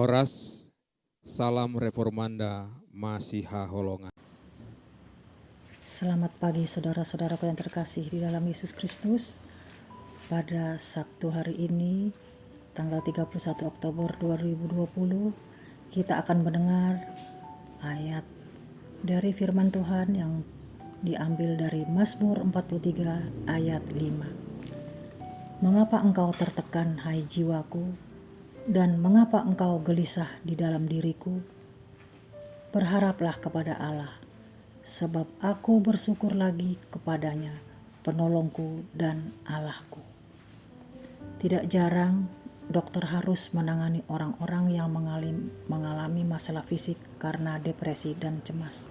Horas, salam reformanda Masiha Holongan. Selamat pagi saudara-saudaraku yang terkasih di dalam Yesus Kristus. Pada Sabtu hari ini, tanggal 31 Oktober 2020, kita akan mendengar ayat dari firman Tuhan yang diambil dari Mazmur 43 ayat 5. Mengapa engkau tertekan, hai jiwaku, dan mengapa engkau gelisah di dalam diriku? Berharaplah kepada Allah, sebab aku bersyukur lagi kepadanya, penolongku dan Allahku. Tidak jarang dokter harus menangani orang-orang yang mengalami masalah fisik karena depresi dan cemas.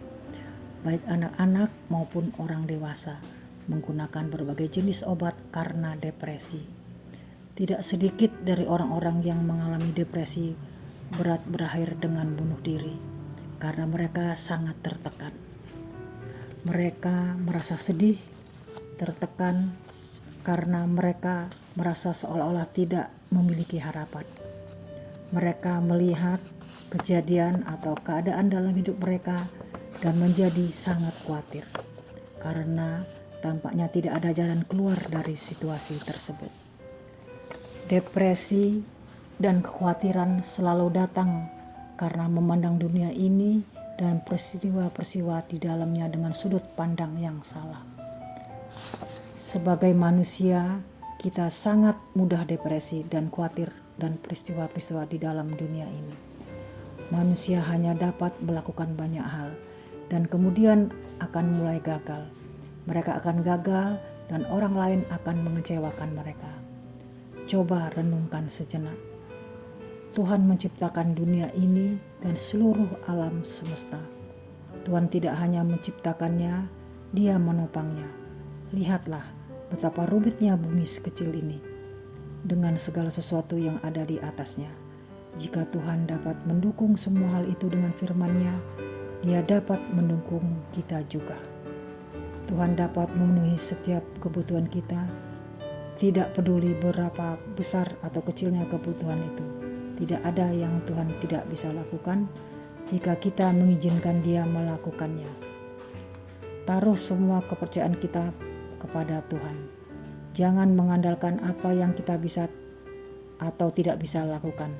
Baik anak-anak maupun orang dewasa menggunakan berbagai jenis obat karena depresi. Tidak sedikit dari orang-orang yang mengalami depresi berat berakhir dengan bunuh diri karena mereka sangat tertekan. Mereka merasa sedih, tertekan karena mereka merasa seolah-olah tidak memiliki harapan. Mereka melihat kejadian atau keadaan dalam hidup mereka dan menjadi sangat khawatir karena tampaknya tidak ada jalan keluar dari situasi tersebut. Depresi dan kekhawatiran selalu datang karena memandang dunia ini dan peristiwa-peristiwa di dalamnya dengan sudut pandang yang salah. Sebagai manusia, kita sangat mudah depresi dan khawatir dan peristiwa-peristiwa di dalam dunia ini. Manusia hanya dapat melakukan banyak hal dan kemudian akan mulai gagal. Mereka akan gagal dan orang lain akan mengecewakan mereka. Coba renungkan sejenak. Tuhan menciptakan dunia ini dan seluruh alam semesta. Tuhan tidak hanya menciptakannya, Dia menopangnya. Lihatlah betapa rumitnya bumi sekecil ini dengan segala sesuatu yang ada di atasnya. Jika Tuhan dapat mendukung semua hal itu dengan firman-Nya, Dia dapat mendukung kita juga. Tuhan dapat memenuhi setiap kebutuhan kita, tidak peduli berapa besar atau kecilnya kebutuhan itu. Tidak ada yang Tuhan tidak bisa lakukan jika kita mengizinkan Dia melakukannya. Taruh semua kepercayaan kita kepada Tuhan. Jangan mengandalkan apa yang kita bisa atau tidak bisa lakukan.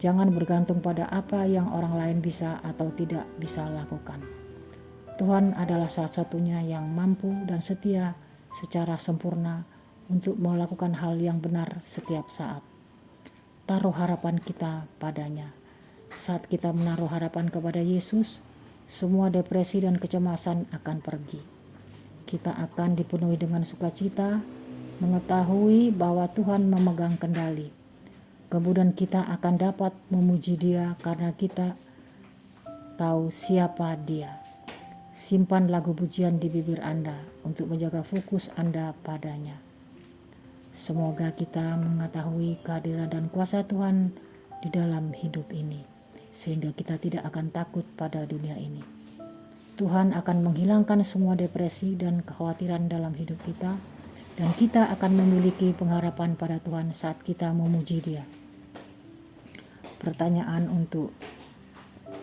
Jangan bergantung pada apa yang orang lain bisa atau tidak bisa lakukan. Tuhan adalah satu-satunya yang mampu dan setia secara sempurna untuk melakukan hal yang benar setiap saat. Taruh harapan kita padanya. Saat kita menaruh harapan kepada Yesus, semua depresi dan kecemasan akan pergi. Kita akan dipenuhi dengan sukacita, mengetahui bahwa Tuhan memegang kendali. Kemudian kita akan dapat memuji Dia karena kita tahu siapa Dia. Simpan lagu pujian di bibir Anda untuk menjaga fokus Anda padanya. Semoga kita mengetahui kehadiran dan kuasa Tuhan di dalam hidup ini, sehingga kita tidak akan takut pada dunia ini. Tuhan akan menghilangkan semua depresi dan kekhawatiran dalam hidup kita, dan kita akan memiliki pengharapan pada Tuhan saat kita memuji Dia. Pertanyaan untuk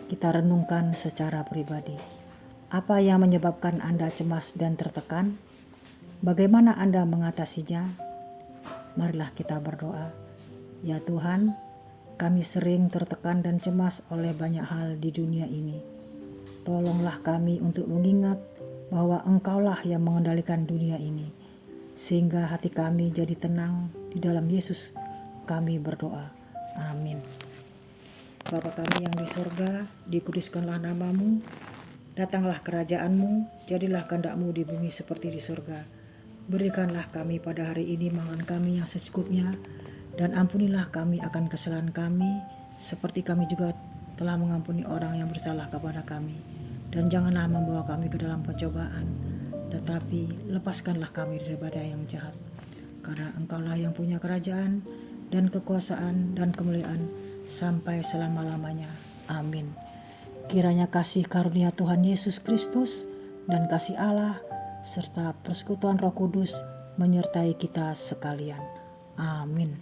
kita renungkan secara pribadi. Apa yang menyebabkan Anda cemas dan tertekan? Bagaimana Anda mengatasinya? Marilah kita berdoa. Ya Tuhan, kami sering tertekan dan cemas oleh banyak hal di dunia ini. Tolonglah kami untuk mengingat bahwa Engkaulah yang mengendalikan dunia ini, sehingga hati kami jadi tenang di dalam Yesus. Kami berdoa. Amin. Bapa kami yang di surga, dikuduskanlah nama-Mu, datanglah kerajaan-Mu, jadilah kehendak-Mu di bumi seperti di surga. Berikanlah kami pada hari ini makan kami yang secukupnya, dan ampunilah kami akan kesalahan kami, seperti kami juga telah mengampuni orang yang bersalah kepada kami. Dan janganlah membawa kami ke dalam pencobaan, tetapi lepaskanlah kami daripada yang jahat. Karena Engkaulah yang punya kerajaan, dan kekuasaan, dan kemuliaan, sampai selama-lamanya. Amin. Kiranya kasih karunia Tuhan Yesus Kristus, dan kasih Allah, serta persekutuan Roh Kudus menyertai kita sekalian. Amin.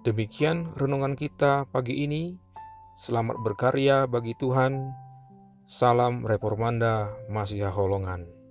Demikian renungan kita pagi ini. Selamat berkarya bagi Tuhan. Salam Reformanda Masiha Holongan.